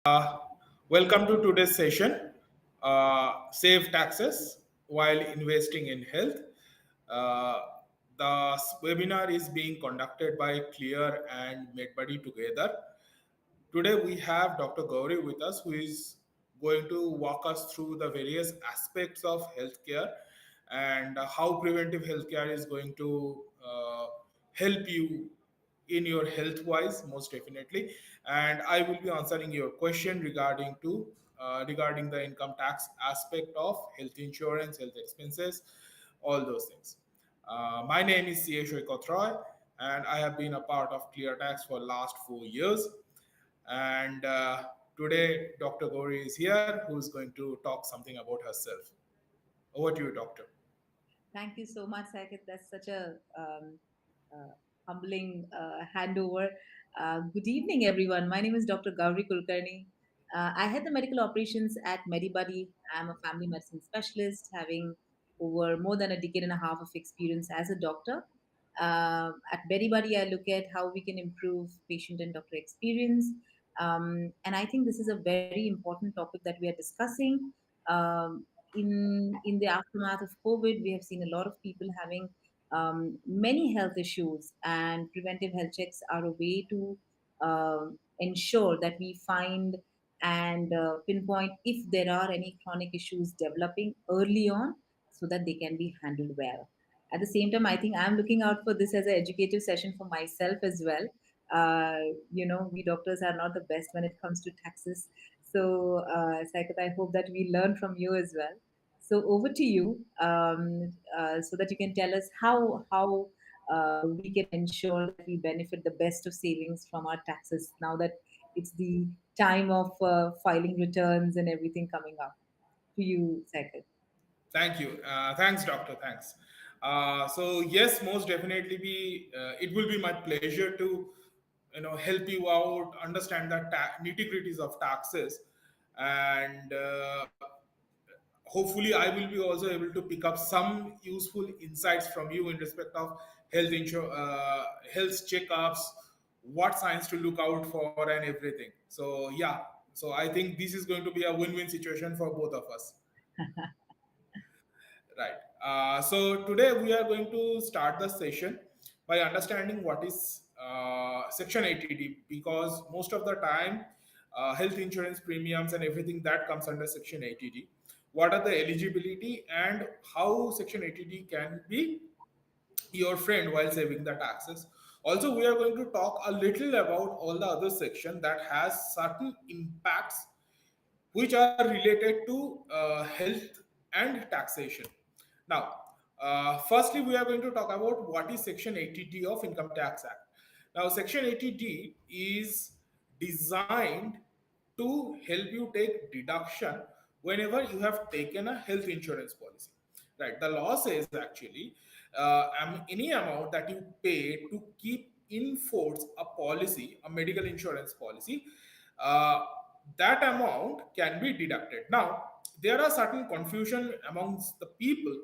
Uh, Welcome to today's session. Save taxes while investing in health. Uh, the webinar is being conducted by Clear and MedBuddy together. Today we have Dr. Gauri with us, who is going to walk us through the various aspects of healthcare and how preventive healthcare is going to help you in your health wise, most definitely. And I will be answering your question regarding the income tax aspect of health insurance, health expenses, all those things. My name is CA Shoikotroy, and I have been a part of ClearTax for last 4 years. And today, Dr. Gauri is here, who is going to talk something about herself. Over to you, Doctor. Thank you so much, Saket. That's such a humbling handover. Good evening, everyone. My name is Dr. Gauri Kulkarni. I head the medical operations at MediBuddy. I'm a family medicine specialist, having over more than a decade and a half of experience as a doctor. At MediBuddy, I look at how we can improve patient and doctor experience. And I think this is a very important topic that we are discussing. Um, in the aftermath of COVID, we have seen a lot of people having many health issues, and preventive health checks are a way to ensure that we find and pinpoint if there are any chronic issues developing early on, so that they can be handled well. At the same time, I think I'm looking out for this as an educative session for myself as well. Uh, we doctors are not the best when it comes to taxes. So, Saikat, I hope that we learn from you as well. So over to you, so that you can tell us how we can ensure that we benefit the best of savings from our taxes now that it's the time of filing returns and everything coming up. To you, Saikat. Thank you. Thanks, Doctor. Thanks. So yes, most definitely it will be my pleasure to help you out, understand the nitty gritties of taxes, and hopefully I will be also able to pick up some useful insights from you in respect of health checkups, what signs to look out for, and everything. So yeah, so I think this is going to be a win-win situation for both of us. Right. So today we are going to start the session by understanding what is Section 80D, because most of the time health insurance premiums and everything that comes under Section 80D. What are the eligibility and how Section 80D can be your friend while saving the taxes. Also, we are going to talk a little about all the other section that has certain impacts which are related to health and taxation. Now, firstly, we are going to talk about what is Section 80D of Income Tax Act. Now, Section 80D is designed to help you take deduction whenever you have taken a health insurance policy. Right. The law says actually any amount that you pay to keep in force a policy, a medical insurance policy, uh, that amount can be deducted. Now, there are certain confusion amongst the people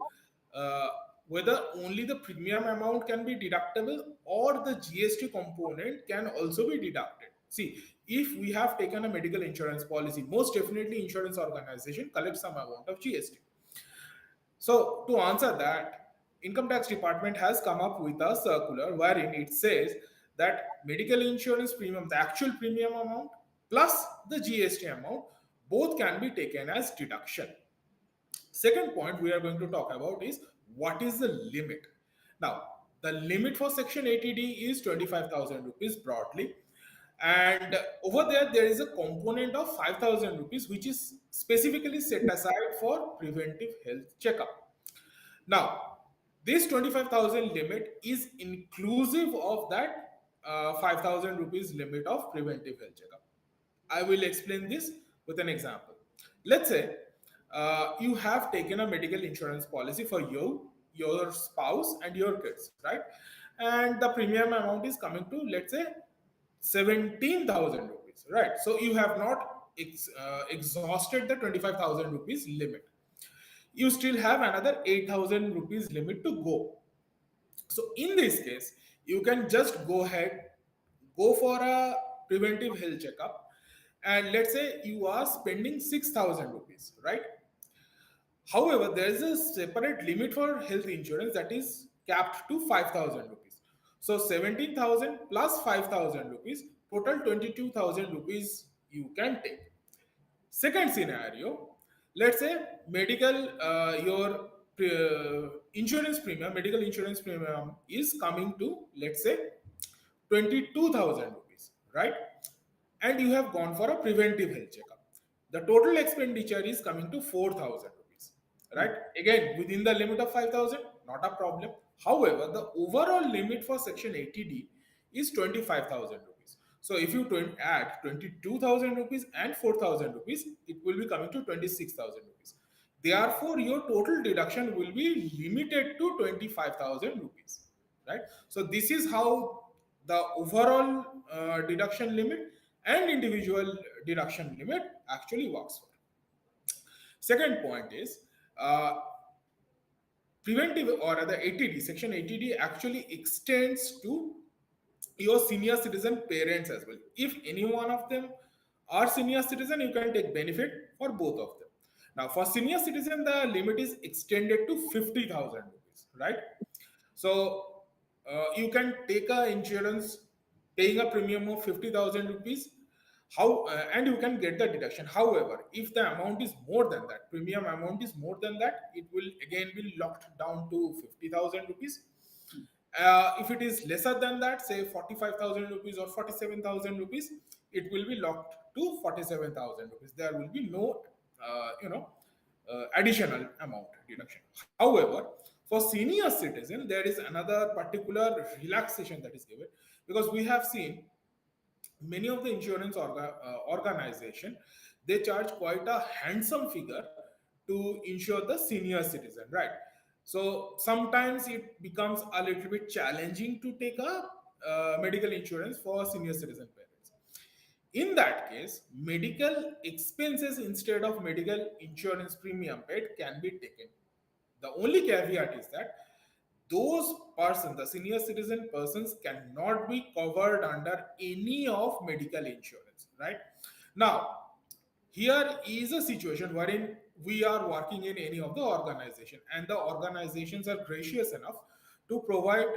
uh, whether only the premium amount can be deductible or the GST component can also be deducted. See, if we have taken a medical insurance policy, most definitely insurance organization collects some amount of GST. So to answer that, income tax department has come up with a circular wherein it says that medical insurance premium, the actual premium amount plus the GST amount, both can be taken as deduction. Second point we are going to talk about is what is the limit. Now, the limit for Section 80D is 25,000 rupees broadly. And over there is a component of 5,000 rupees, which is specifically set aside for preventive health checkup. Now, this 25,000 limit is inclusive of that 5,000 rupees limit of preventive health checkup. I will explain this with an example. Let's say you have taken a medical insurance policy for you, your spouse, and your kids, right? And the premium amount is coming to, let's say, 17,000 rupees, right? So you have not exhausted the 25,000 rupees limit. You still have another 8,000 rupees limit to go. So in this case, you can just go ahead, go for a preventive health checkup. and let's say you are spending 6,000 rupees, right? However, there is a separate limit for health insurance that is capped to 5,000 rupees. So 17,000 plus 5,000 rupees, total 22,000 rupees you can take. Second scenario, let's say your medical insurance premium is coming to, let's say, 22,000 rupees, right? And you have gone for a preventive health checkup. The total expenditure is coming to 4,000 rupees, right? Again, within the limit of 5,000, not a problem. However, the overall limit for Section 80D is 25,000 rupees. So if you add 22,000 rupees and 4,000 rupees, it will be coming to 26,000 rupees. Therefore, your total deduction will be limited to 25,000 rupees, right? So this is how the overall deduction limit and individual deduction limit actually works for. Second point is, uh, preventive or the 80D, section 80D actually extends to your senior citizen parents as well. If any one of them are senior citizen, you can take benefit for both of them. Now for senior citizen, the limit is extended to 50,000 rupees, right? So you can take a insurance paying a premium of 50,000 rupees, and you can get the deduction. However, if the amount is more than that, premium amount is more than that, it will again be locked down to 50,000 rupees. If it is lesser than that, say 45,000 rupees or 47,000 rupees, it will be locked to 47,000 rupees. There will be no, additional amount deduction. However, for senior citizen, there is another particular relaxation that is given, because we have seen many of the insurance organization, they charge quite a handsome figure to insure the senior citizen, right? So sometimes it becomes a little bit challenging to take a medical insurance for senior citizen parents. In that case, medical expenses instead of medical insurance premium paid can be taken. The only caveat is that those persons, the senior citizen persons, cannot be covered under any of medical insurance, right? Now, here is a situation wherein we are working in any of the organization, and the organizations are gracious enough to provide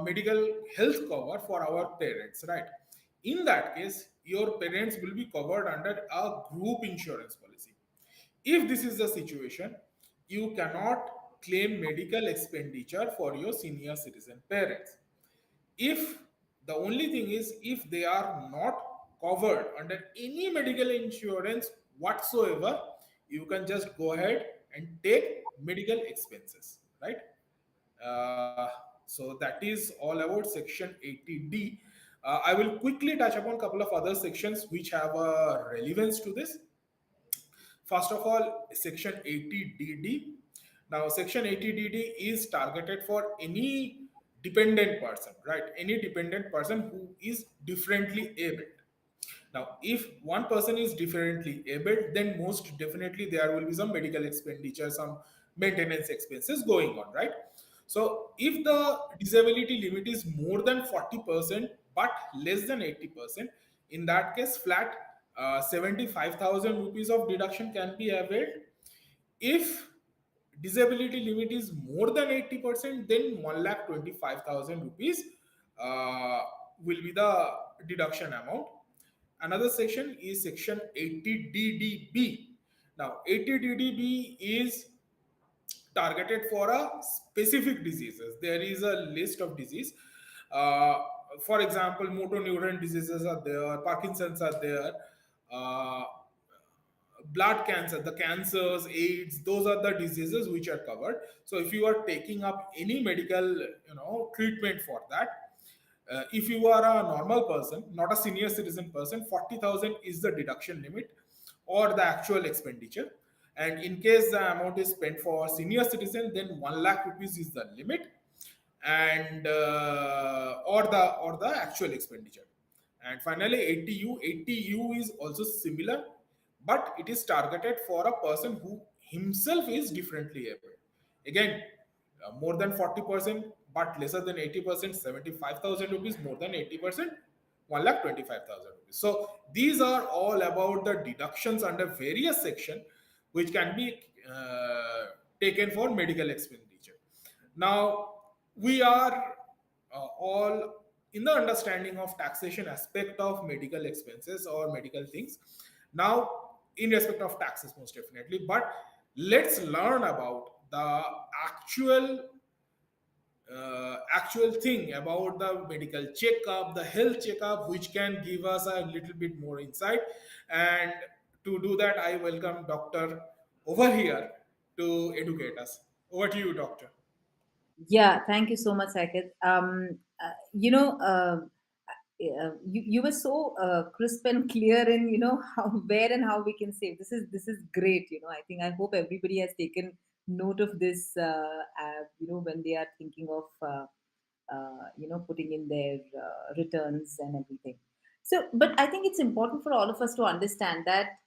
medical health cover for our parents, right? In that case, your parents will be covered under a group insurance policy. If this is the situation, you cannot claim medical expenditure for your senior citizen parents. If the only thing is, if they are not covered under any medical insurance whatsoever, you can just go ahead and take medical expenses, right? uh, so that is all about section 80D. I will quickly touch upon a couple of other sections which have a relevance to this. First of all, section 80DD. Now, section 80DD is targeted for any dependent person, right? Any dependent person who is differently abled. Now, if one person is differently abled, then most definitely there will be some medical expenditure, some maintenance expenses going on, right? So, if the disability limit is more than 40% but less than 80%, in that case, flat 75,000 rupees of deduction can be availed. If disability limit is more than 80%, then 1,25,000 rupees uh, will be the deduction amount. Another section is section 80DDB. Now, 80DDB is targeted for a specific diseases. There is a list of disease. Uh, for example, motor neuron diseases are there, Parkinson's are there, uh, blood cancer, the cancers, AIDS, those are the diseases which are covered. So if you are taking up any medical, treatment for that, if you are a normal person, not a senior citizen person, 40,000 is the deduction limit or the actual expenditure. And in case the amount is spent for senior citizen, then 1 lakh rupees is the limit, and or the actual expenditure. And finally, 80U is also similar, but it is targeted for a person who himself is differently able. Again, more than 40% but lesser than 80%, 75,000 rupees. More than 80%, 1,25,000 rupees. So these are all about the deductions under various section which can be taken for medical expenditure. Now we are all in the understanding of taxation aspect of medical expenses or medical things. Now in respect of taxes, most definitely, but let's learn about the actual actual thing about the medical checkup, the health checkup, which can give us a little bit more insight. And to do that, I welcome Doctor over here to educate us. Over to you, Doctor. Yeah, thank you so much, Saket. You were so crisp and clear in how where and how we can save. This is great. I think I hope everybody has taken note of this. When they are thinking of putting in their returns and everything. So, but I think it's important for all of us to understand that.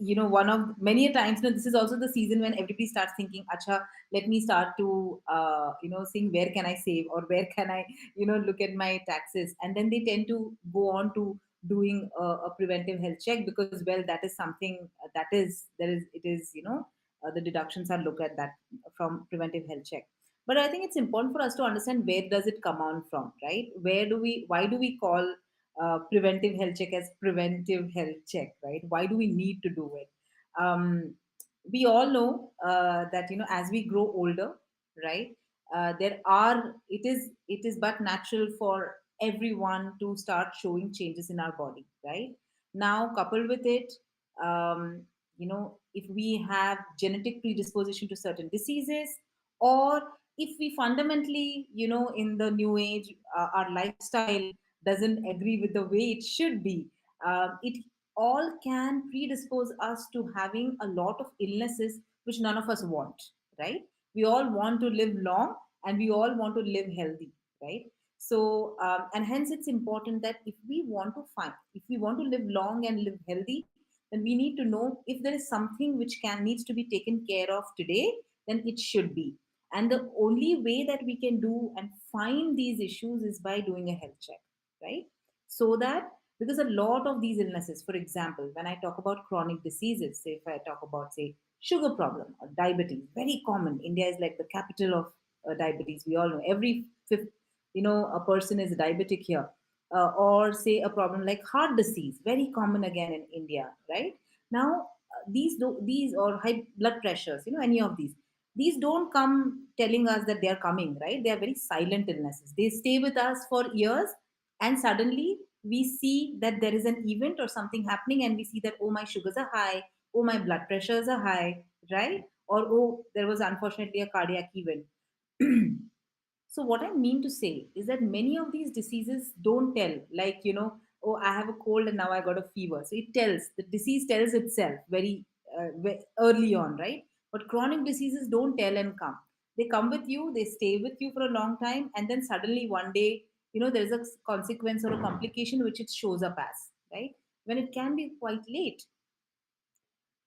One of many a times, this is also the season when everybody starts thinking, acha, let me start to seeing where can I save, or where can I look at my taxes, and then they tend to go on to doing a preventive health check, because well, that is something that is there is it is the deductions are looked at that from preventive health check. But I think it's important for us to understand, where does it come on from, right? Why do we call preventive health check as preventive health check, right? Why do we need to do it? We all know that as we grow older, right? There are it is but natural for everyone to start showing changes in our body, right? Now, coupled with it, if we have genetic predisposition to certain diseases, or if we fundamentally, in the new age, our lifestyle doesn't agree with the way it should be, it all can predispose us to having a lot of illnesses which none of us want, right? We all want to live long, and we all want to live healthy, right? So, and hence it's important that if we want to live long and live healthy, then we need to know, if there is something which can needs to be taken care of today, then it should be. And the only way that we can do and find these issues is by doing a health check, right? So that, because a lot of these illnesses, for example, when I talk about chronic diseases, say if I talk about, say, sugar problem or diabetes, very common. India is like the capital of diabetes. We all know every fifth, a person is diabetic here. Or say a problem like heart disease, very common again in India, right? Now, these or high blood pressures, any of these don't come telling us that they are coming, right? They are very silent illnesses. They stay with us for years, and suddenly we see that there is an event or something happening, and we see that, oh, my sugars are high, oh, my blood pressures are high, right? Or, oh, there was unfortunately a cardiac event. So what I mean to say is that many of these diseases don't tell, like, oh, I have a cold and now I got a fever. So the disease tells itself very early on, right? But chronic diseases don't tell and come. They come with you, they stay with you for a long time, and then suddenly one day, there is a consequence or a complication which it shows up as, right? When it can be quite late.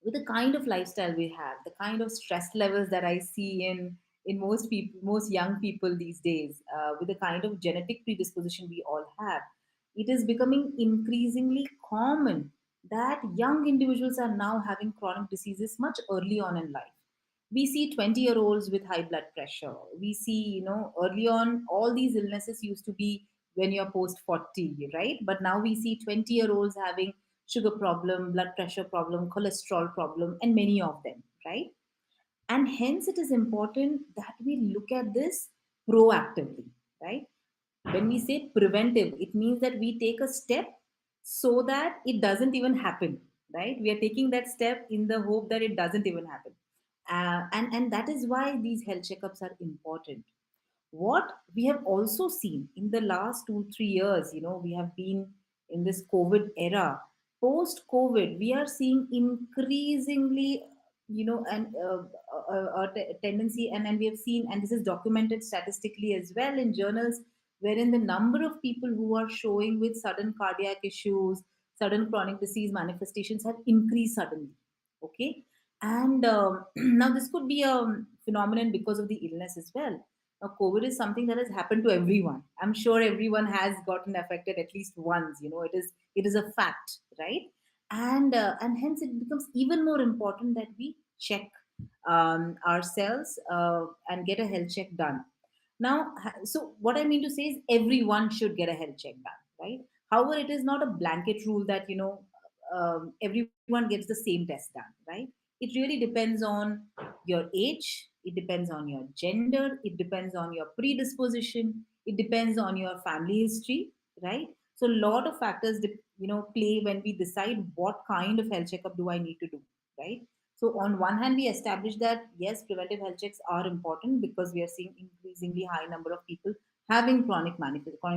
With the kind of lifestyle we have, the kind of stress levels that I see in most people, most young people these days, with the kind of genetic predisposition we all have, it is becoming increasingly common that young individuals are now having chronic diseases much early on in life. We see 20-year-olds with high blood pressure. We see, early on, all these illnesses used to be when you're post 40, right? But now we see 20-year-olds having sugar problem, blood pressure problem, cholesterol problem, and many of them, right? And hence it is important that we look at this proactively, right? When we say preventive, it means that we take a step so that it doesn't even happen, right? We are taking that step in the hope that it doesn't even happen. And that is why these health checkups are important. What we have also seen in the last 2 3 years, we have been in this COVID era. Post COVID, we are seeing increasingly, a tendency, and we have seen, and this is documented statistically as well in journals, wherein the number of people who are showing with sudden cardiac issues, sudden chronic disease manifestations have increased suddenly. Okay. And now this could be a phenomenon because of the illness as well. Now, COVID is something that has happened to everyone. I'm sure everyone has gotten affected at least once. It is a fact, right? And hence it becomes even more important that we check ourselves and get a health check done. Now, so what I mean to say is everyone should get a health check done, right? However, it is not a blanket rule that everyone gets the same test done, right? It really depends on your age, it depends on your gender, it depends on your predisposition, it depends on your family history, right? So a lot of factors play when we decide what kind of health checkup do I need to do, right? So on one hand we establish that yes, preventive health checks are important because we are seeing increasingly high number of people having chronic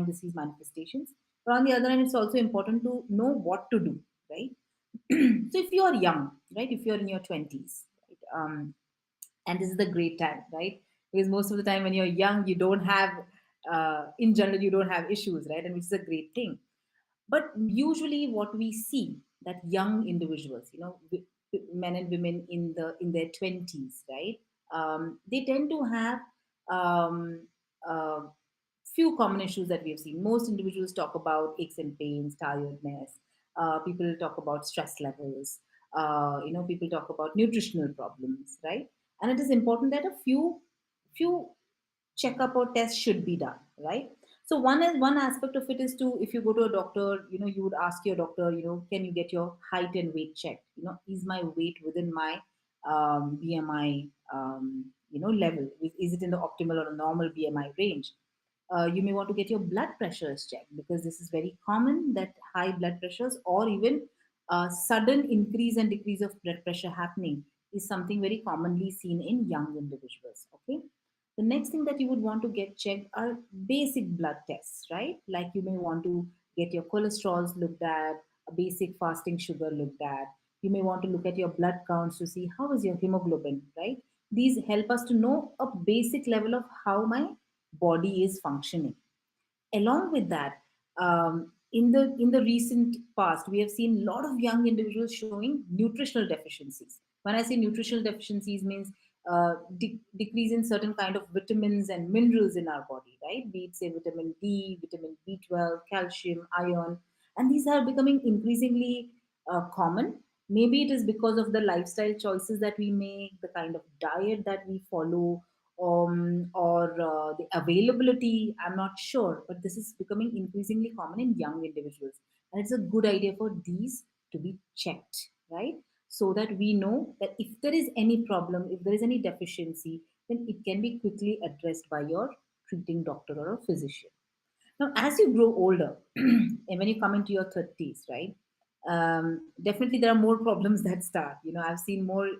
disease manifestations. But on the other hand, it's also important to know what to do, right? So if you are young, right, if you're in your 20s, right, and this is the great time, right? Because most of the time when you're young, you don't have, in general, you don't have issues, right? And which is a great thing. But usually, what we see that young individuals, men and women in their 20s, right? They tend to have um, uh, few common issues that we have seen. Most individuals talk about aches and pains, tiredness. People talk about stress levels. People talk about nutritional problems, right? And it is important that a few checkup or test should be done, right? So one aspect of it is to, if you go to a doctor, you would ask your doctor, can you get your height and weight checked? Is my weight within my BMI level? Is it in the optimal or normal BMI range? You may want to get your blood pressures checked, because this is very common that high blood pressures or even sudden increase and decrease of blood pressure happening is something very commonly seen in young individuals. Okay. The next thing that you would want to get checked are basic blood tests, right? Like you may want to get your cholesterols looked at, a basic fasting sugar looked at. You may want to look at your blood counts to see how is your hemoglobin, right? These help us to know a basic level of how my body is functioning. Along with that, in the recent past, we have seen a lot of young individuals showing nutritional deficiencies. When I say nutritional deficiencies, means decrease in certain kind of vitamins and minerals in our body, right? Be it say vitamin D, vitamin B12, calcium, iron, and these are becoming increasingly common. Maybe it is because of the lifestyle choices that we make, the kind of diet that we follow, or the availability. I'm not sure, but this is becoming increasingly common in young individuals, and it's a good idea for these to be checked, right? So that we know that if there is any problem, if there is any deficiency, then it can be quickly addressed by your treating doctor or a physician. Now, as you grow older, and when you come into your 30s, right, definitely there are more problems that start. I've seen more,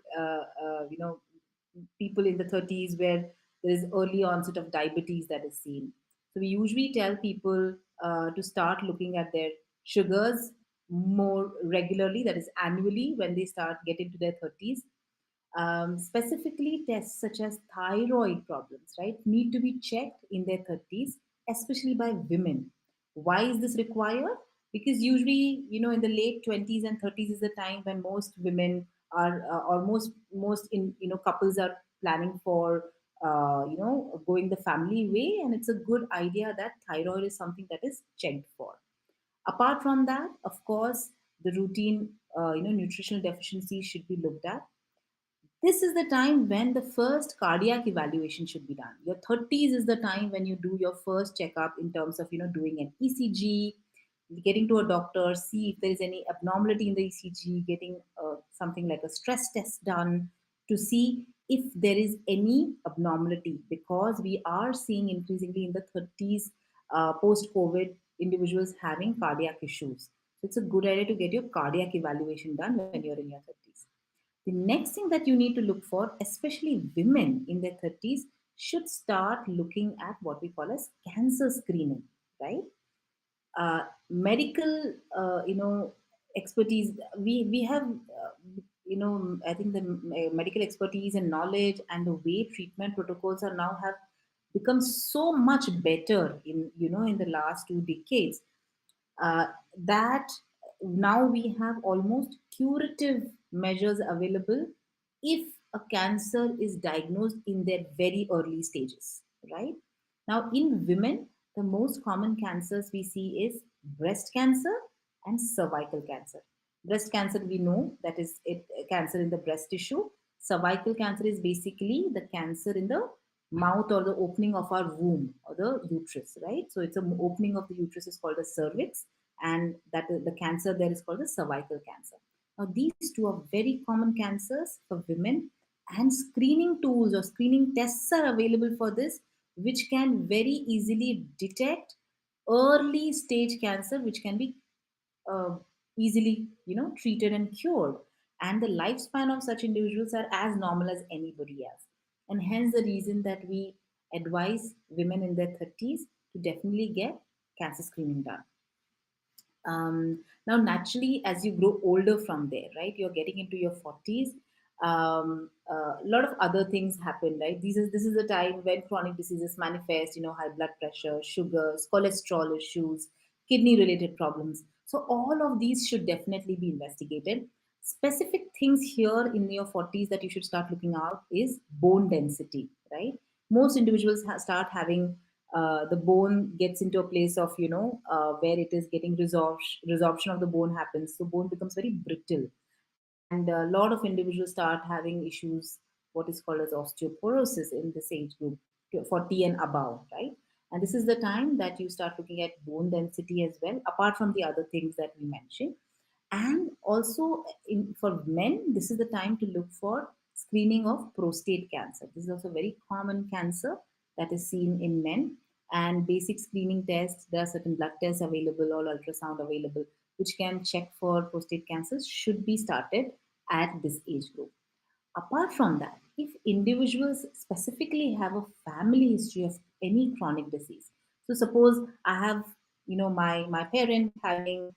people in the 30s where there is early onset of diabetes that is seen. So we usually tell people to start looking at their sugars more regularly, that is annually, when they start getting to their 30s. Specifically, tests such as thyroid problems, right, need to be checked in their 30s, especially by women. Why is this required? Because usually, in the late 20s and 30s is the time when most women are, or most in couples are planning for going the family way, and it's a good idea that thyroid is something that is checked for. Apart from that, of course, the routine nutritional deficiencies should be looked at. This is the time when the first cardiac evaluation should be done. Your 30s is the time when you do your first checkup in terms of doing an ECG, getting to a doctor, see if there is any abnormality in the ECG, getting something like a stress test done to see if there is any abnormality, because we are seeing increasingly in the 30s post COVID individuals having cardiac issues. So it's a good idea to get your cardiac evaluation done when you're in your 30s. The next thing that you need to look for, especially women in their 30s, should start looking at what we call as cancer screening, right? Medical, expertise. We have, I think the medical expertise and knowledge and the way treatment protocols are now have become so much better in the last 2 decades, uh, that now we have almost curative measures available if a cancer is diagnosed in their very early stages. right? Now, in women, the most common cancers we see is breast cancer and cervical cancer. Breast cancer, we know that is it, cancer in the breast tissue. Cervical cancer is basically the cancer in the mouth or the opening of our womb or the uterus, right? So it's an opening of the uterus is called the cervix, and that the cancer there is called the cervical cancer. Now, these two are very common cancers for women, and screening tools or screening tests are available for this, which can very easily detect early stage cancer, which can be uh, easily treated and cured, and the lifespan of such individuals are as normal as anybody else, and hence the reason that we advise women in their 30s to definitely get cancer screening done. Now, naturally, as you grow older from there, right, you're getting into your 40s. A lot of other things happen, right? This is a time when chronic diseases manifest, high blood pressure, sugars, cholesterol issues, kidney related problems. So, all of these should definitely be investigated. Specific things here in your 40s that you should start looking out is bone density, right? Most individuals start having the bone gets into a place of where it is getting resorption of the bone happens, so bone becomes very brittle, and a lot of individuals start having issues, what is called as osteoporosis in this age group, 40 and above, right? And this is the time that you start looking at bone density as well, apart from the other things that we mentioned. And also, for men, this is the time to look for screening of prostate cancer. This is also a very common cancer that is seen in men. And basic screening tests, there are certain blood tests available or ultrasound available, which can check for prostate cancers, should be started at this age group. Apart from that, if individuals specifically have a family history of any chronic disease, so suppose I have, my parent having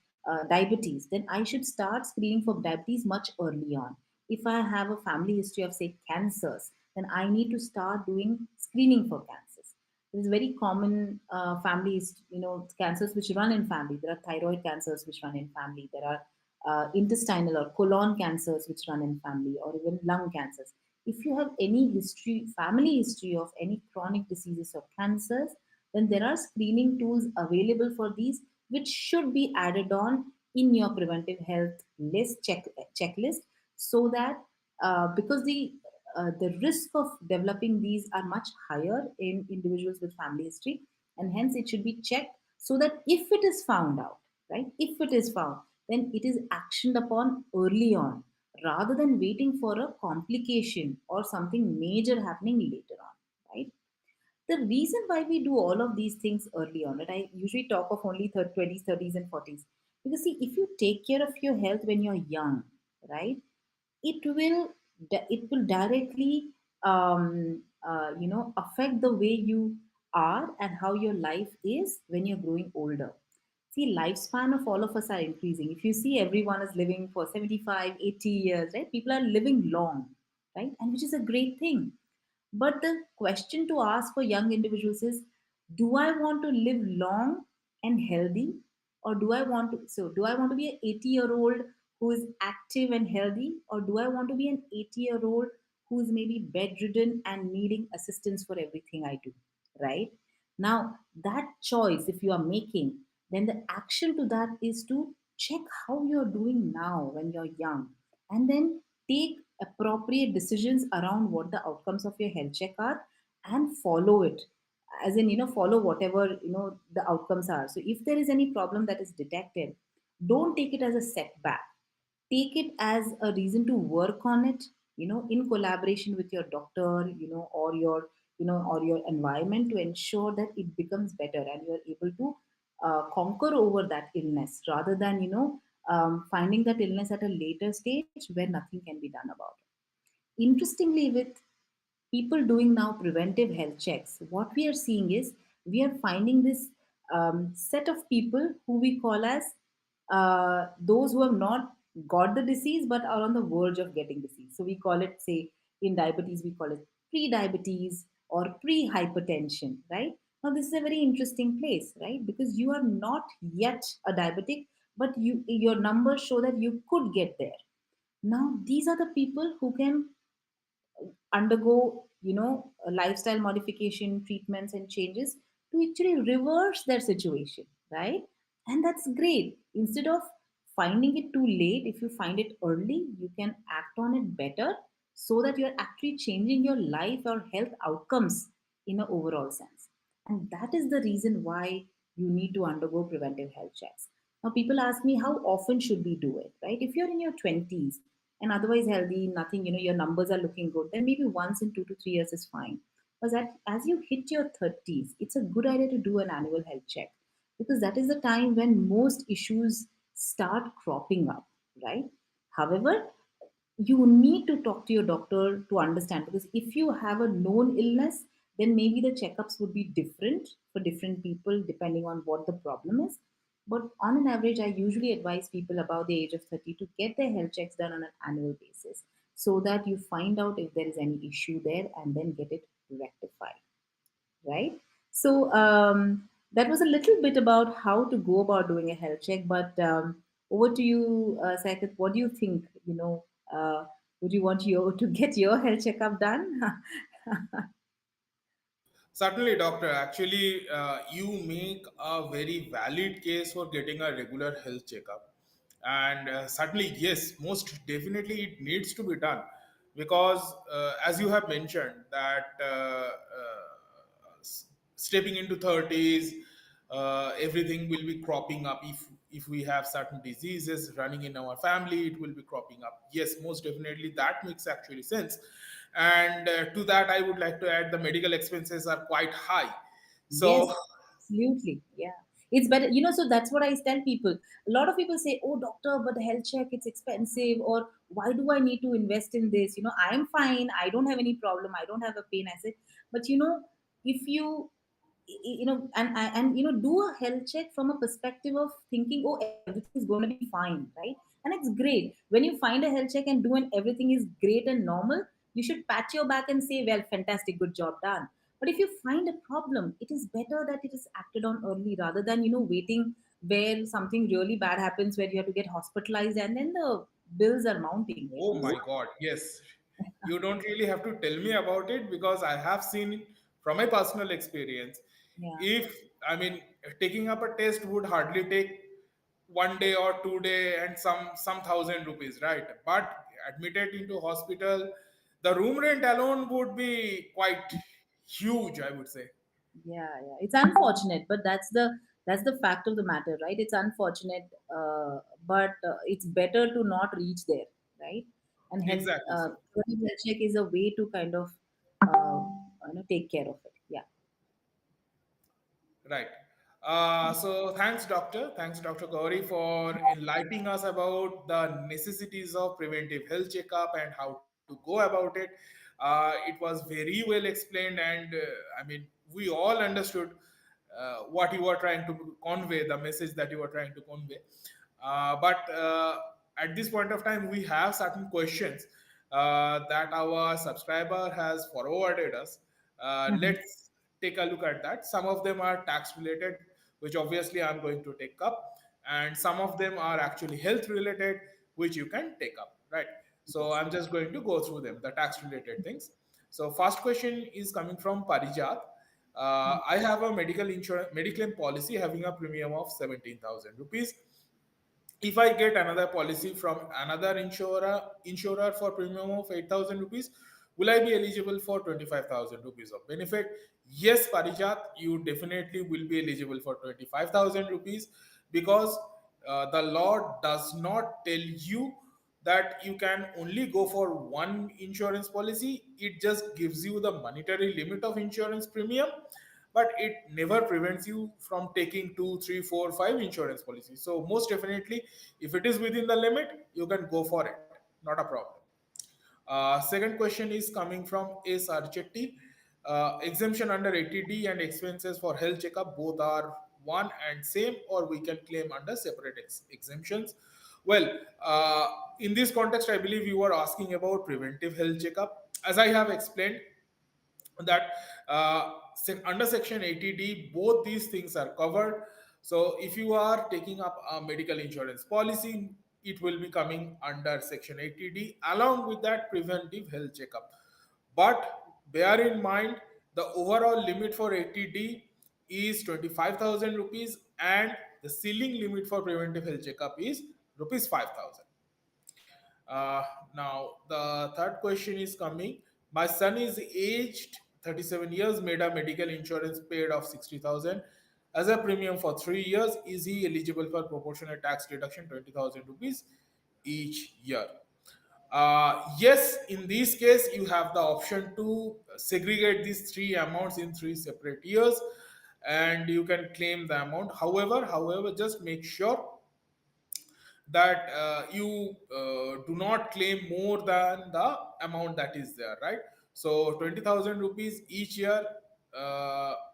diabetes, then I should start screening for diabetes much early on. If I have a family history of, say, cancers, then I need to start doing screening for cancers. There's very common families, cancers which run in family. There are thyroid cancers which run in family. There are intestinal or colon cancers which run in family, or even lung cancers. If you have any history, family history of any chronic diseases or cancers, then there are screening tools available for these, which should be added on in your preventive health checklist, so that because the risk of developing these are much higher in individuals with family history, and hence it should be checked, so that if it is found out, right, if it is found, then it is actioned upon early on, rather than waiting for a complication or something major happening later on, right? The reason why we do all of these things early on, right, I usually talk of only 20s, 30s, and 40s, because see, if you take care of your health when you're young, right, it will it will directly affect the way you are and how your life is when you're growing older. See, lifespan of all of us are increasing. If you see, everyone is living for 75, 80 years, right? People are living long, right? And which is a great thing. But the question to ask for young individuals is, do I want to live long and healthy? Or do I want to be an 80-year-old who is active and healthy? Or do I want to be an 80-year-old who is maybe bedridden and needing assistance for everything I do? Right? Now, that choice, if you are making, then the action to that is to check how you're doing now when you're young, and then take appropriate decisions around what the outcomes of your health check are, and follow it, as in, follow whatever the outcomes are. So if there is any problem that is detected, don't take it as a setback, take it as a reason to work on it, in collaboration with your doctor, or your environment, to ensure that it becomes better and you're able to conquer over that illness, rather than finding that illness at a later stage where nothing can be done about it. Interestingly, with people doing now preventive health checks, what we are seeing is, we are finding this set of people who we call as those who have not got the disease but are on the verge of getting disease. So we call it, say, in diabetes, we call it pre-diabetes or pre-hypertension, right? Now, this is a very interesting place, right? Because you are not yet a diabetic, but your numbers show that you could get there. Now, these are the people who can undergo lifestyle modification, treatments, and changes to actually reverse their situation, right? And that's great. Instead of finding it too late, if you find it early, you can act on it better so that you're actually changing your life or health outcomes in an overall sense. And that is the reason why you need to undergo preventive health checks. Now, people ask me, how often should we do it, right? If you're in your 20s and otherwise healthy, nothing, your numbers are looking good, then maybe once in 2 to 3 years is fine. But as you hit your 30s, it's a good idea to do an annual health check because that is the time when most issues start cropping up, right? However, you need to talk to your doctor to understand because if you have a known illness, then maybe the checkups would be different for different people depending on what the problem is. But on an average, I usually advise people above the age of 30 to get their health checks done on an annual basis so that you find out if there is any issue there and then get it rectified, right? So that was a little bit about how to go about doing a health check. But over to you, Saket. What do you think? Would you want you to get your health checkup done? Certainly, doctor. Actually, you make a very valid case for getting a regular health checkup. And certainly, yes, most definitely it needs to be done because, as you have mentioned, that stepping into 30s, everything will be cropping up. If we have certain diseases running in our family, it will be cropping up. Yes, most definitely that makes actually sense. And to that, I would like to add the medical expenses are quite high. So Yes, absolutely. Yeah. It's better, so that's what I tell people. A lot of people say, oh, doctor, but the health check, it's expensive, or why do I need to invest in this? I'm fine. I don't have any problem. I don't have a pain. I say, but if and do a health check from a perspective of thinking, oh, everything is going to be fine, right? And it's great when you find a health check and do and everything is great and normal. You should pat your back and say, well, fantastic, good job done. But if you find a problem, it is better that it is acted on early rather than waiting where something really bad happens where you have to get hospitalized and then the bills are mounting, oh my God, yes. You don't really have to tell me about it because I have seen from my personal experience. yeah. If, I mean, taking up a test would hardly take 1 day or 2 day and some thousand rupees, right? But admitted into hospital, the room rent alone would be quite huge, I would say. Yeah. It's unfortunate, but that's the fact of the matter, right? It's unfortunate, but it's better to not reach there, right? And health, Exactly so. preventive health check is a way to kind of take care of it. Yeah. Right. So thanks, doctor. Thanks, Dr. Gauri, for enlightening us about the necessities of preventive health checkup and how to go about it. It was very well explained, and I mean, we all understood what you were trying to convey, the message that you were trying to convey. But at this point of time, we have certain questions that our subscriber has forwarded us. Mhm. Let's take a look at that. Some of them are tax related, which obviously I'm going to take up, and some of them are actually health related, which you can take up, right? So Yes. I'm just going to go through them, the tax related things. So first question is coming from Parijat. I have a medical insurance mediclaim policy having a premium of 17,000 rupees. If I get another policy from another insurer for premium of 8,000 rupees, will I be eligible for 25,000 rupees of benefit? Yes, Parijat, you definitely will be eligible for 25,000 rupees because the law does not tell you that you can only go for one insurance policy. It just gives you the monetary limit of insurance premium, but it never prevents you from taking two, three, four, five insurance policies. So most definitely, if it is within the limit, you can go for it. Not a problem. Second question is coming from S. Archetti. Exemption under 80D and expenses for health checkup both are one and same, or we can claim under separate exemptions. Well, in this context, I believe you are asking about preventive health checkup. As I have explained, that under section 80D both these things are covered. So if you are taking up a medical insurance policy, it will be coming under section 80D along with that preventive health checkup. But Bear in mind the overall limit for ATD is 25,000 rupees and the ceiling limit for preventive health checkup is rupees 5,000. Uh, Now, the third question is coming. My son is aged 37 years, made a medical insurance paid of 60,000 as a premium for 3 years. Is he eligible for proportionate tax deduction 20,000 rupees each year? Yes, in this case, you have the option to segregate these three amounts in three separate years and you can claim the amount. However, just make sure that you do not claim more than the amount that is there, right? So 20,000 rupees each year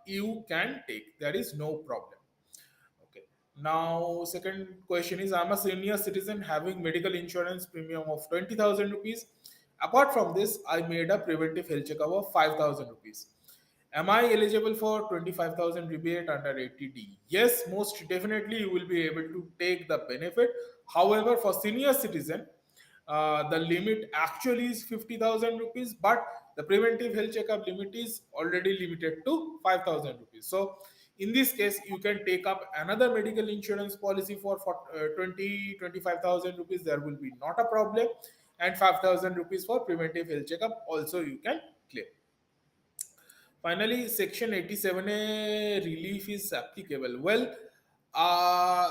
you can take, there is no problem. Okay. Now, second question is, I'm a senior citizen having medical insurance premium of 20,000 rupees. Apart from this, I made a preventive health checkup of 5,000 rupees. Am I eligible for 25,000 rebate under ATD? Yes, most definitely you will be able to take the benefit. However, for senior citizen, the limit actually is 50,000 rupees, but the preventive health checkup limit is already limited to 5,000 rupees. So, in this case, you can take up another medical insurance policy for 25,000 rupees. There will be not a problem, and 5,000 rupees for preventive health checkup also you can claim. Finally, Section 87A relief is applicable. Well,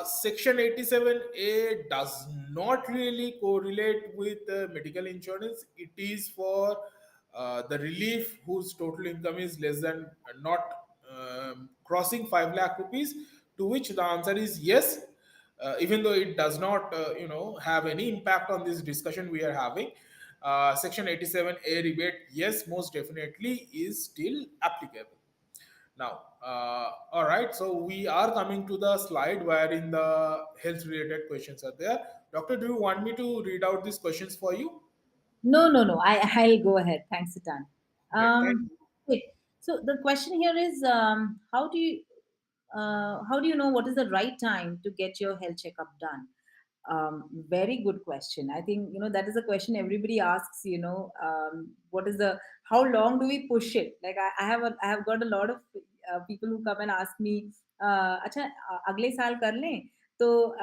Section 87A does not really correlate with medical insurance. It is for the relief whose total income is less than not crossing 5 lakh rupees, to which the answer is yes. Even though it does not have any impact on this discussion we are having, Section 87A rebate, yes, most definitely is still applicable. Now, all right, so we are coming to the slide wherein the health related questions are there. Doctor, do you want me to read out these questions for you? No, no, no. I'll go ahead. Thanks, Sitan. Great, thank Um, wait. So the question here is, how do you know what is the right time to get your health checkup done? Very good question. I think that is a question everybody asks. What is the how long do we push it? Like I have got a lot of people who come and ask me, "Acha, अगले साल कर लें?" So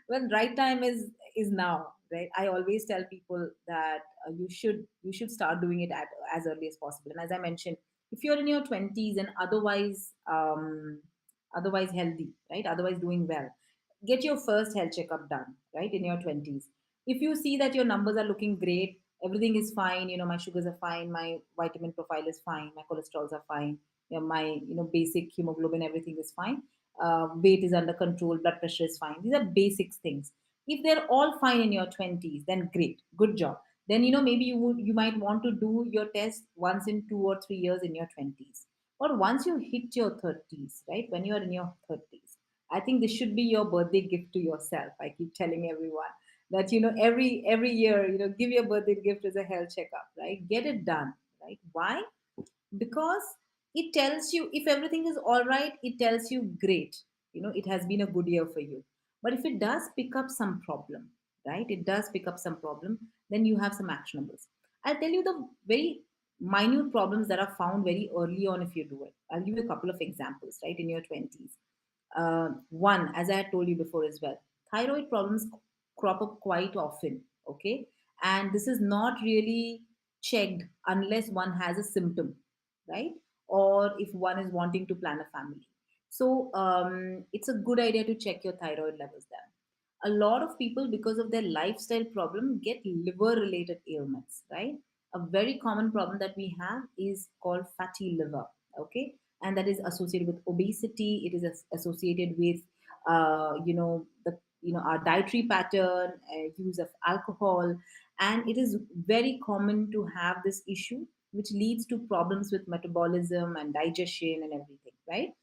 well, right time is now, right? I always tell people that you should start doing it at as early as possible. And as I mentioned, if you're in your 20s and otherwise healthy, right? Otherwise doing well, get your first health checkup done, right, in your 20s. If you see that your numbers are looking great, everything is fine, my sugars are fine, my vitamin profile is fine, my cholesterols are fine, my basic hemoglobin, everything is fine, weight is under control, blood pressure is fine. These are basic things. If they're all fine in your 20s, then great, good job. Then maybe you might want to do your test once in 2 or 3 years in your 20s, or once you hit your 30s, right, when you are in your 30s. I think this should be your birthday gift to yourself. I keep telling everyone that every year, give your birthday gift as a health checkup, right? Get it done, right? Why? Because it tells you, if everything is all right, it tells you great, it has been a good year for you. But if it does pick up some problem, right, it does pick up some problem, then you have some actionables. I'll tell you the very minute problems that are found very early on if you do it. I'll give you a couple of examples, right, in your 20s. One, as I had told you before as well, thyroid problems crop up quite often, okay? And this is not really checked unless one has a symptom, right? Or if one is wanting to plan a family. So it's a good idea to check your thyroid levels then. A lot of people, because of their lifestyle problem, get liver related ailments, right? A very common problem that we have is called fatty liver, okay? And that is associated with obesity. It is associated with our dietary pattern, use of alcohol, and it is very common to have this issue, which leads to problems with metabolism and digestion and everything, right?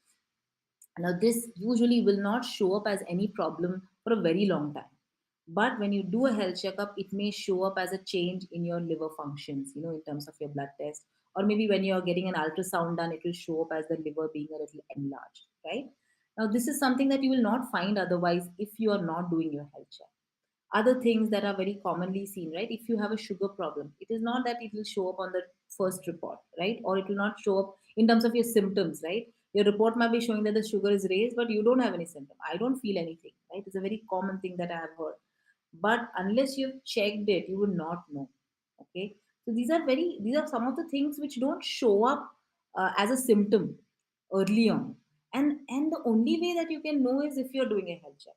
Now, this usually will not show up as any problem for a very long time. But when you do a health checkup, it may show up as a change in your liver functions, in terms of your blood test. Or maybe when you're getting an ultrasound done, it will show up as the liver being a little enlarged, right? Now, this is something that you will not find otherwise if you are not doing your health check. Other things that are very commonly seen, right? If you have a sugar problem, it is not that it will show up on the first report, right? Or it will not show up in terms of your symptoms, right? Your report might be showing that the sugar is raised, but you don't have any symptom. I don't feel anything, right? It's a very common thing that I have heard. But unless you've checked it, you would not know. Okay. So these are some of the things which don't show up as a symptom early on. And the only way that you can know is if you're doing a health check.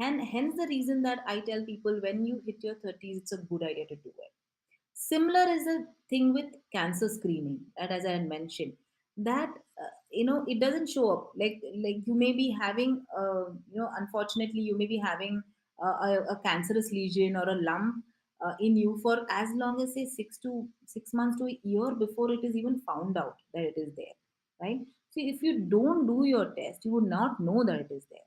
And hence the reason that I tell people when you hit your 30s, it's a good idea to do it. Similar is the thing with cancer screening, that as I had mentioned, that it doesn't show up like you may be having unfortunately you may be having a cancerous lesion or a lump in you for as long as say 6 months to a year before it is even found out that it is there, right? So if you don't do your test, you would not know that it is there,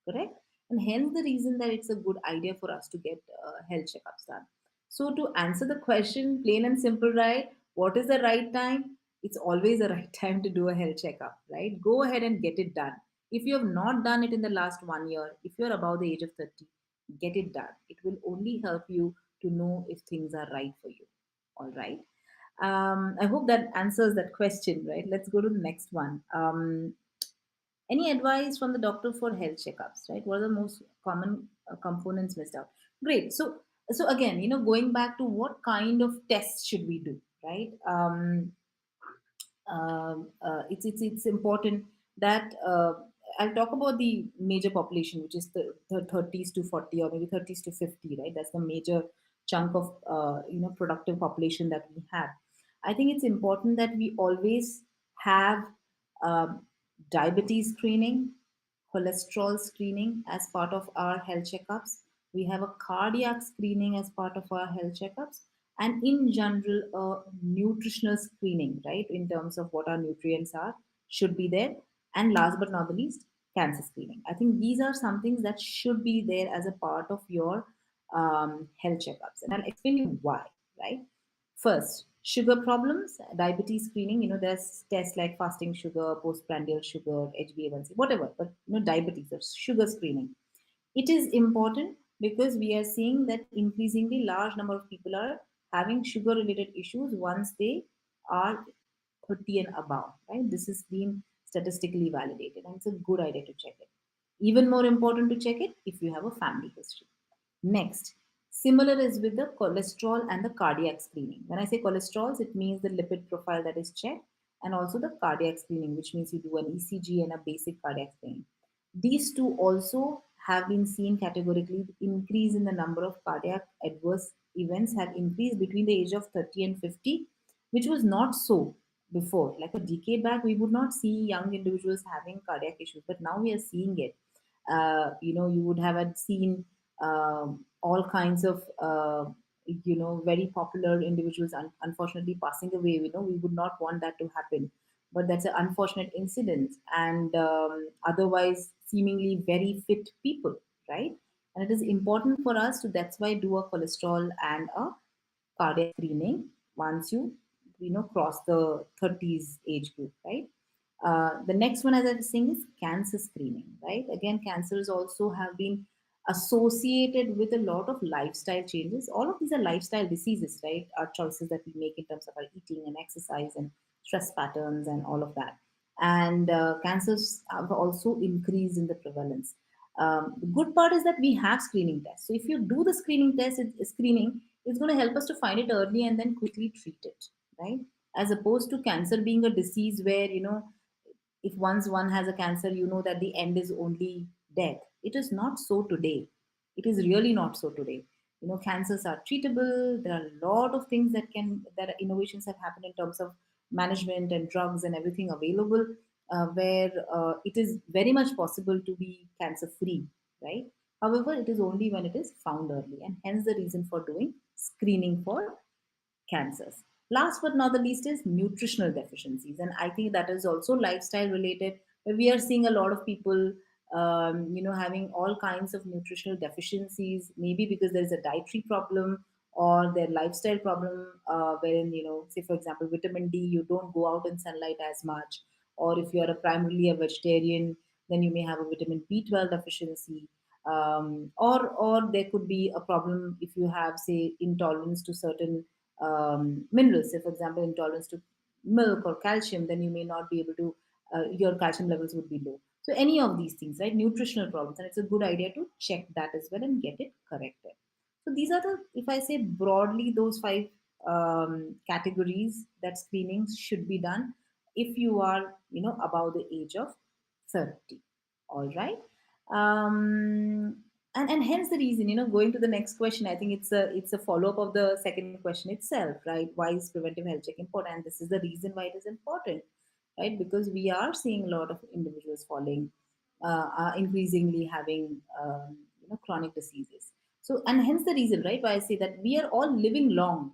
correct? And hence the reason that it's a good idea for us to get health checkups done. So to answer the question, plain and simple, right? What is the right time? It's always the right time to do a health checkup, right? Go ahead and get it done. If you have not done it in the last 1 year, if you're above the age of 30, get it done. It will only help you to know if things are right for you. All right. I hope that answers that question, right? Let's go to the next one. Any advice from the doctor for health checkups, right? What are the most common components missed out? Great. So again, going back to what kind of tests should we do, right? It's important that I'll talk about the major population, which is the 30s to 40 or maybe 30s to 50, right? That's the major chunk of productive population that we have. I think it's important that we always have um, diabetes screening, cholesterol screening as part of our health checkups. We have a cardiac screening as part of our health checkups, and in general a nutritional screening, right, in terms of what our nutrients are, should be there. And last but not the least, cancer screening. I think these are some things that should be there as a part of your health checkups, and I'll explain you why, right? First, sugar problems, diabetes screening. There's tests like fasting sugar, postprandial sugar, HbA1c, whatever, but diabetes or sugar screening, it is important because we are seeing that increasingly large number of people are having sugar related issues once they are 30 and above, right? This has been statistically validated and it's a good idea to check it. Even more important to check it if you have a family history. Next, similar is with the cholesterol and the cardiac screening. When I say cholesterol, it means the lipid profile that is checked, and also the cardiac screening, which means you do an ECG and a basic cardiac screening. These two also have been seen categorically. The increase in the number of cardiac adverse events have increased between the age of 30 and 50, which was not so before. Like a decade back, we would not see young individuals having cardiac issues, but now we are seeing it. You would have had seen all kinds of very popular individuals unfortunately passing away. We would not want that to happen, but that's an unfortunate incident, and otherwise seemingly very fit people, right? And it is important for us to, that's why, do a cholesterol and a cardiac screening once you cross the 30s age group, right? The next one, as I was saying, is cancer screening, right? Again, cancers also have been associated with a lot of lifestyle changes. All of these are lifestyle diseases, right? Our choices that we make in terms of our eating and exercise and stress patterns and all of that. And cancers have also increased in the prevalence. The good part is that we have screening tests. So if you do the screening test, screening is going to help us to find it early and then quickly treat it, right? As opposed to cancer being a disease where, if once one has a cancer, you know that the end is only death. It is not so today. It is really not so today. Cancers are treatable. There are a lot of things that innovations have happened in terms of management and drugs and everything available, where it is very much possible to be cancer free, right? However, it is only when it is found early, and hence the reason for doing screening for cancers. Last but not the least is nutritional deficiencies, and I think that is also lifestyle related. Where we are seeing a lot of people, having all kinds of nutritional deficiencies, maybe because there is a dietary problem or their lifestyle problem, wherein say for example, vitamin D, you don't go out in sunlight as much, or if you are primarily a vegetarian, then you may have a vitamin B12 deficiency. Or there could be a problem if you have, say, intolerance to certain minerals. Say, for example, intolerance to milk or calcium, then you may not be able to, your calcium levels would be low. So any of these things, right? Nutritional problems, and it's a good idea to check that as well and get it corrected. So these are the, if I say broadly, those five categories that screenings should be done if you are, above the age of 30. All right. And hence the reason, going to the next question, I think it's a follow-up of the second question itself, right? Why is preventive health check important? And this is the reason why it is important, right? Because we are seeing a lot of individuals falling, are increasingly having, chronic diseases. So, and hence the reason, right, why I say that we are all living long,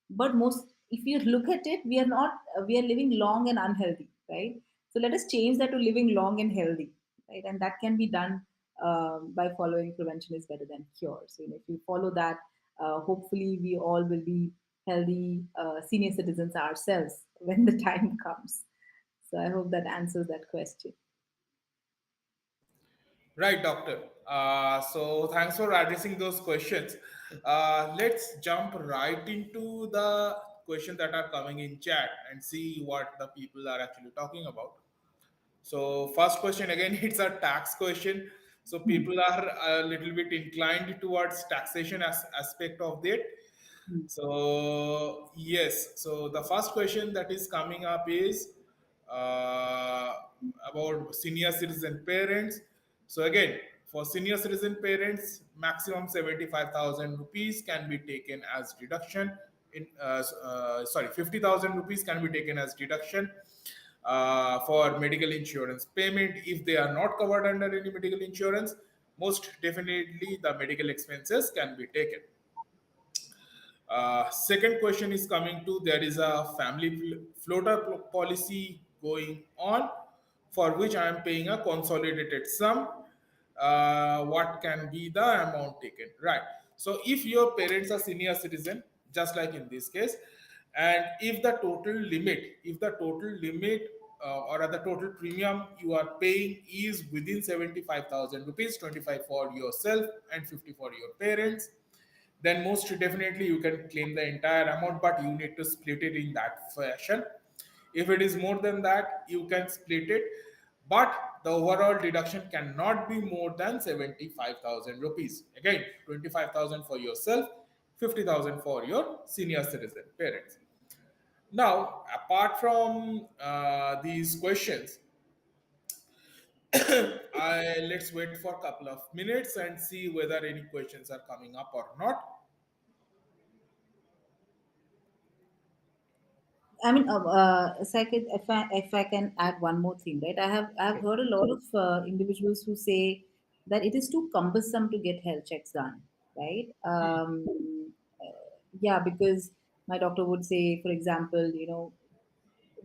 but most, if you look at it, we are not, we are living long and unhealthy, right? So let us change that to living long and healthy, right? And that can be done by following prevention is better than cure. So, if you follow that, hopefully we all will be healthy senior citizens ourselves when the time comes. So I hope that answers that question. Right, doctor. So thanks for addressing those questions. Let's jump right into the questions that are coming in chat and see what the people are actually talking about. So first question again, it's a tax question. So Hmm. people are a little bit inclined towards taxation as aspect of it. Hmm. So yes, so the first question that is coming up is uh, about senior citizen parents. So again, for senior citizen parents, maximum 75,000 rupees can be taken as deduction. In sorry, 50,000 rupees can be taken as deduction for medical insurance payment. If they are not covered under any medical insurance, most definitely the medical expenses can be taken. Second question is coming to, there is a family floater policy going on for which I am paying a consolidated sum. What can be the amount taken? Right. So if your parents are senior citizen, just like in this case, and if the total limit or the total premium you are paying is within 75,000 rupees, 25 for yourself and 50 for your parents, then most definitely you can claim the entire amount, but you need to split it in that fashion. If it is more than that, you can split it, but the overall deduction cannot be more than 75,000 rupees. Again, 25,000 for yourself, 50,000 for your senior citizen parents. Now, apart from these questions, let's wait for a couple of minutes and see whether any questions are coming up or not. I mean, so if I can add one more thing, right? I've heard a lot of individuals who say that it is too cumbersome to get health checks done, right? Yeah, because my doctor would say, for example,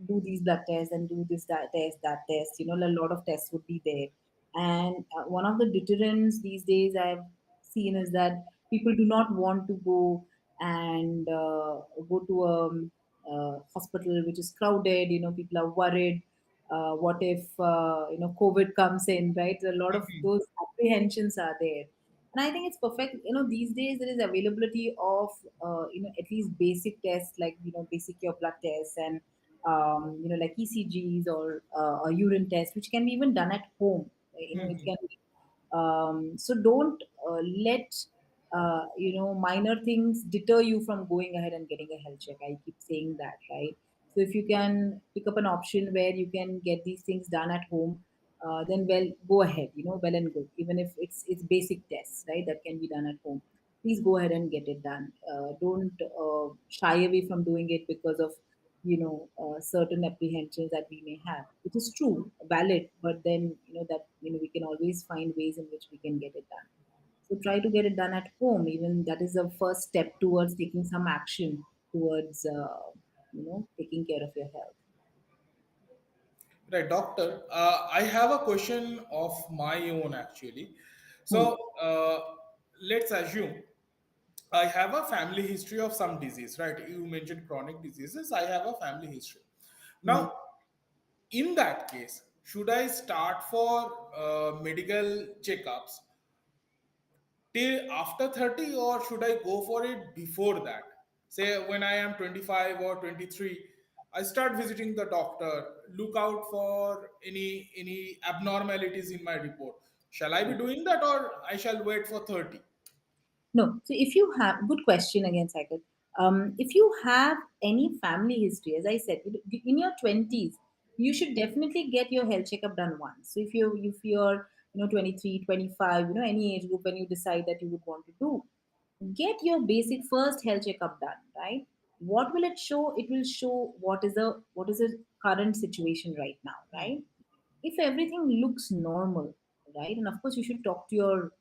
do these blood tests and do this that test. A lot of tests would be there. And one of the deterrents these days I've seen is that people do not want to go and go to a hospital which is crowded. People are worried. What if COVID comes in, right? A lot of those apprehensions are there. And I think it's perfect. These days there is availability of at least basic tests, like basic your blood tests, and like ECGs or urine tests, which can be even done at home. It can be. So don't let minor things deter you from going ahead and getting a health check. I keep saying that, right? So if you can pick up an option where you can get these things done at home, then well, go ahead. Well and good. Even if it's basic tests, right, that can be done at home. Please go ahead and get it done. Don't shy away from doing it because of certain apprehensions that we may have. It is true, valid, but then that we can always find ways in which we can get it done. So try to get it done at home. Even that is the first step towards taking some action towards taking care of your health. Right, doctor. I have a question of my own actually. Hmm. So let's assume I have a family history of some disease, right? You mentioned chronic diseases. I have a family history. Hmm. Now, in that case, should I start for medical checkups till after 30, or should I go for it before that? Say when I am 25 or 23, I start visiting the doctor, look out for any abnormalities in my report. Shall I be doing that, or I shall wait for 30? No. So if you have, good question again, Cycle. If you have any family history, as I said, in your 20s, you should definitely get your health checkup done once. So if you're 23, 25, any age group, when you decide that you would want to do, get your basic first health checkup done, right? What will it show? It will show what is the current situation right now, Hmm. right? If everything looks normal, right, and of course you should talk to your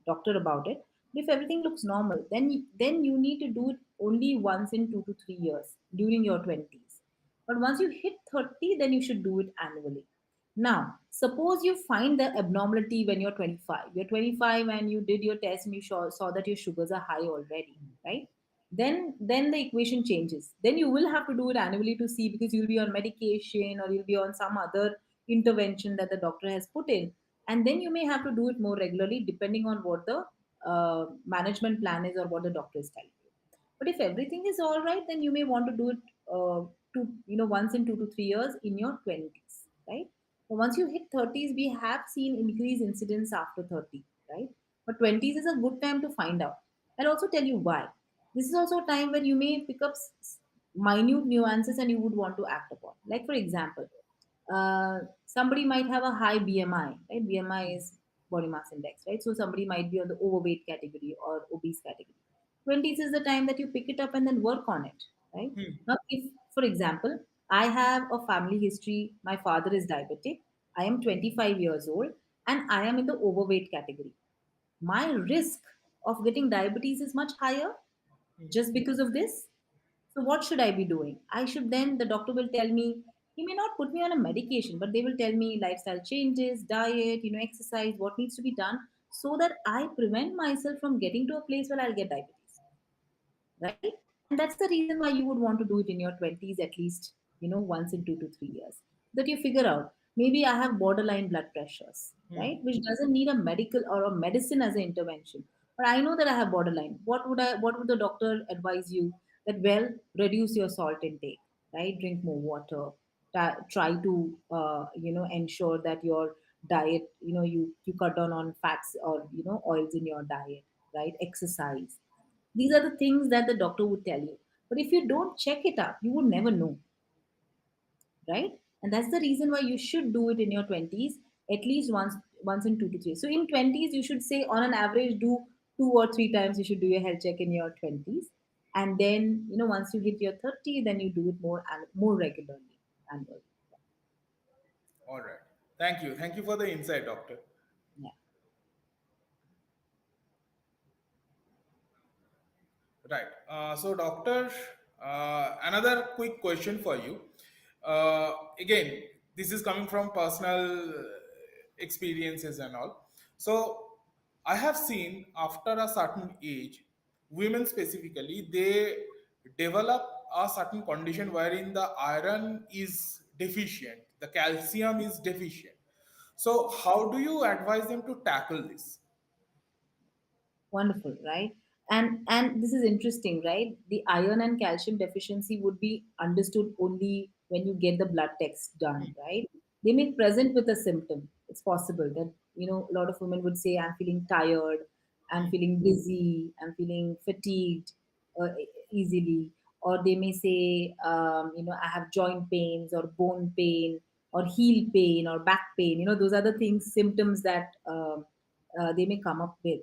doctor about it. But if everything looks normal, then you need to do it only once in 2 to 3 years during your 20s. But once you hit 30, then you should do it annually. Now, suppose you find the abnormality when you're 25. You're 25 and you did your test and you saw that your sugars are high already, right? Then the equation changes. Then you will have to do it annually to see, because you'll be on medication or you'll be on some other intervention that the doctor has put in, and then you may have to do it more regularly depending on what the management plan is or what the doctor is telling you. But if everything is all right, then you may want to do it once in 2 to 3 years in your 20s, right? But once you hit 30s, we have seen increased incidence after 30, right? But 20s is a good time to find out. I'll also tell you why. This is also a time when you may pick up minute nuances and you would want to act upon. Like, for example, somebody might have a high BMI, right? BMI is body mass index, right? So somebody might be on the overweight category or obese category. 20s is the time that you pick it up and then work on it, right? Hmm. Now, if, for example, I have a family history, my father is diabetic, I am 25 years old, and I am in the overweight category. My risk of getting diabetes is much higher just because of this. So what should I be doing? I should then, the doctor will tell me, he may not put me on a medication, but they will tell me lifestyle changes, diet, exercise, what needs to be done so that I prevent myself from getting to a place where I'll get diabetes, right? And that's the reason why you would want to do it in your 20s at least, once in 2 to 3 years. That you figure out, maybe I have borderline blood pressures, Hmm. right? Which doesn't need a medical or a medicine as an intervention. But I know that I have borderline. What would the doctor advise you? That, well, reduce your salt intake, right? Drink more water. Try to, ensure that your diet, you cut down on fats or, oils in your diet, right? Exercise. These are the things that the doctor would tell you. But if you don't check it up, you would never know, right? And that's the reason why you should do it in your 20s, at least once in 2 to 3. So in 20s, you should say on an average do 2 or 3 times you should do your health check in your 20s. And then, once you hit your 30, then you do it more regularly, annually. All right. Thank you for the insight, doctor. Yeah. Right. So, doctor, another quick question for you. Again, this is coming from personal experiences and all. So, I have seen after a certain age, women specifically, they develop a certain condition wherein the iron is deficient, the calcium is deficient. So, how do you advise them to tackle this? Wonderful, right? And this is interesting, right? The iron and calcium deficiency would be understood only when you get the blood test done, right? They may present with a symptom. It's possible that, a lot of women would say, I'm feeling tired, I'm feeling dizzy, I'm feeling fatigued easily. Or they may say, I have joint pains or bone pain or heel pain or back pain. Those are the things, symptoms that they may come up with.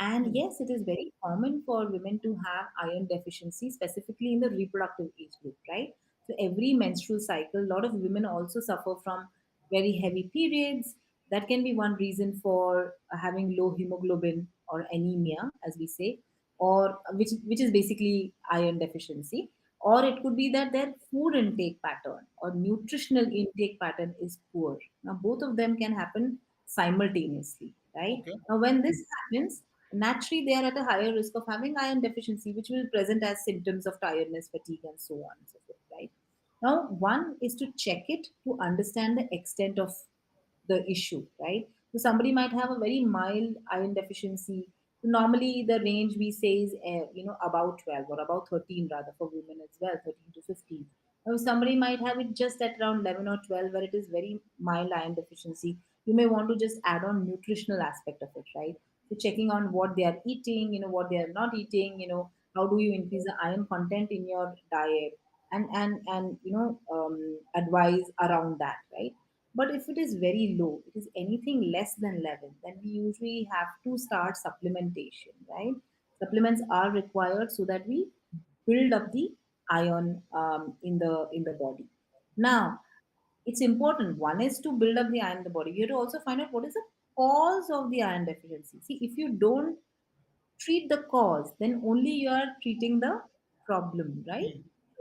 And yes, it is very common for women to have iron deficiency, specifically in the reproductive age group, right? So every menstrual cycle, a lot of women also suffer from very heavy periods. That can be one reason for having low hemoglobin or anemia, as we say, or which is basically iron deficiency. Or it could be that their food intake pattern or nutritional intake pattern is poor. Now, both of them can happen simultaneously, right? Okay. Now, when this happens, naturally they are at a higher risk of having iron deficiency, which will present as symptoms of tiredness, fatigue, and so on and so forth, right? Now, one is to check it to understand the extent of the issue, right? So somebody might have a very mild iron deficiency. Normally, the range we say is about 12 or about 13 rather for women as well, 13 to 15. Now, somebody might have it just at around 11 or 12 where it is very mild iron deficiency. You may want to just add on nutritional aspect of it, right? So checking on what they are eating, what they are not eating, how do you increase the iron content in your diet, and advise around that, right? But if it is very low, it is anything less than 11, then we usually have to start supplementation, right? Supplements are required so that we build up the iron in the body. Now, it's important. One is to build up the iron in the body. You have to also find out what is the cause of the iron deficiency. See, if you don't treat the cause, then only you are treating the problem, right?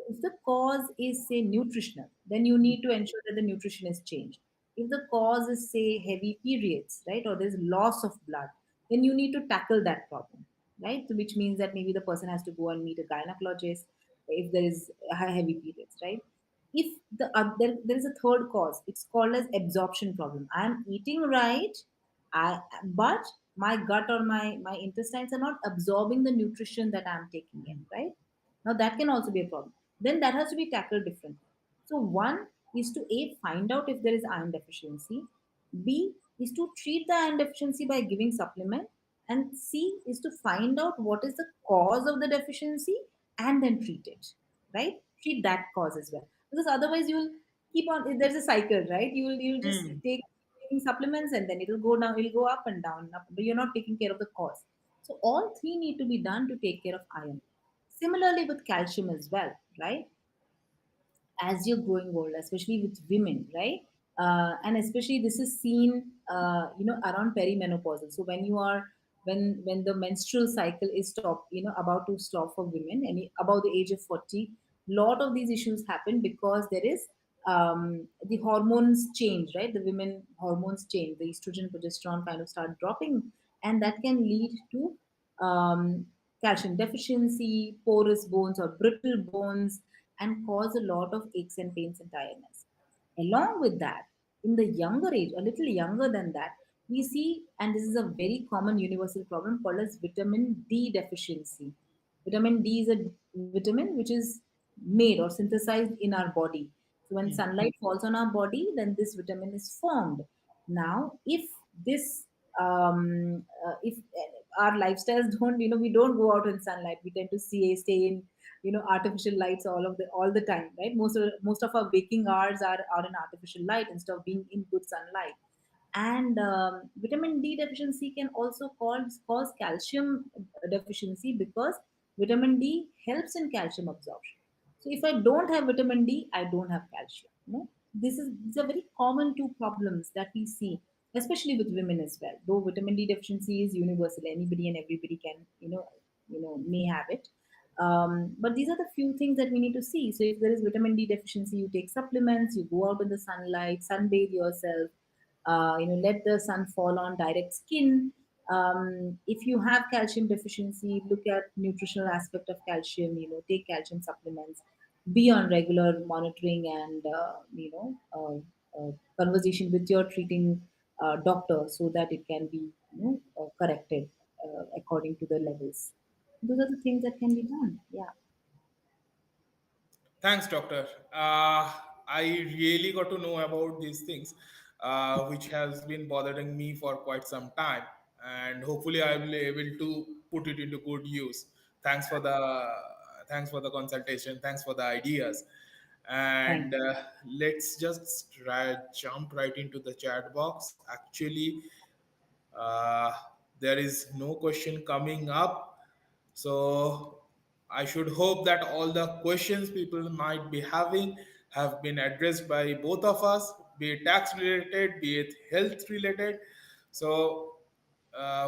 If the cause is, say, nutritional, then you need to ensure that the nutrition is changed. If the cause is, say, heavy periods, right, or there's loss of blood, then you need to tackle that problem, right? So, which means that maybe the person has to go and meet a gynecologist if there is heavy periods, right? If there is a third cause, it's called as absorption problem. I am eating right, but my gut or my intestines are not absorbing the nutrition that I'm taking in, right? Now that can also be a problem. Then that has to be tackled differently. So one is to A, find out if there is iron deficiency. B is to treat the iron deficiency by giving supplement. And C is to find out what is the cause of the deficiency and then treat it. Right? Treat that cause as well. Because otherwise you'll keep on, there's a cycle, right? You'll just Hmm. take taking supplements and then it'll go down, it'll go up and down, but you're not taking care of the cause. So all three need to be done to take care of iron. Similarly with calcium as well, right? As you're growing older, especially with women, right? And especially this is seen, around perimenopausal. So when you are when the menstrual cycle is about to stop for women, and above the age of 40, lot of these issues happen because there is the hormones change, right? The women hormones change, the estrogen, progesterone kind of start dropping, and that can lead to um, calcium deficiency, porous bones or brittle bones, and cause a lot of aches and pains and tiredness. Along with that, in the younger age, a little younger than that, we see, and this is a very common universal problem called as vitamin D deficiency. Vitamin D is a vitamin which is made or synthesized in our body. So when sunlight falls on our body, then this vitamin is formed. Now, if this if our lifestyles don't, we don't go out in sunlight, we tend to stay in artificial lights all the time, right? Most of our waking hours are in artificial light instead of being in good sunlight. And vitamin D deficiency can also cause calcium deficiency, because vitamin D helps in calcium absorption. So if I don't have vitamin D, I don't have calcium. These are very common two problems that we see, especially with women as well. Though vitamin D deficiency is universal, anybody and everybody can, may have it. But these are the few things that we need to see. So if there is vitamin D deficiency, you take supplements, you go out in the sunlight, sunbathe yourself, let the sun fall on direct skin. If you have calcium deficiency, look at nutritional aspect of calcium, take calcium supplements, be on regular monitoring and conversation with your treating doctor, so that it can be corrected according to the levels. Those are the things that can be done. Yeah. Thanks, doctor. I really got to know about these things, which has been bothering me for quite some time, and hopefully I will be able to put it into good use. Thanks for the thanks for the consultation. Thanks for the ideas, Thank and you. let's just jump right into the chat box. Actually, uh, there is no question coming up. So I should hope that all the questions people might be having have been addressed by both of us, be it tax related, be it health related. So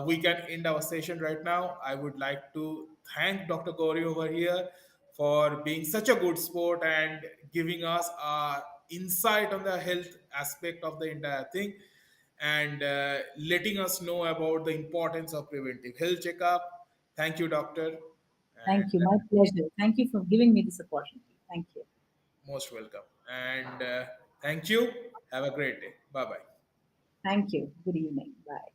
we can end our session right now. I would like to thank Dr. Gauri over here for being such a good sport and giving us insight on the health aspect of the entire thing, and letting us know about the importance of preventive health checkup. Thank you, doctor, and Thank you. My pleasure. Thank you for giving me this opportunity. Thank you. most welcome. And thank you. Have a great day. Bye bye. Thank you. Good evening. Bye.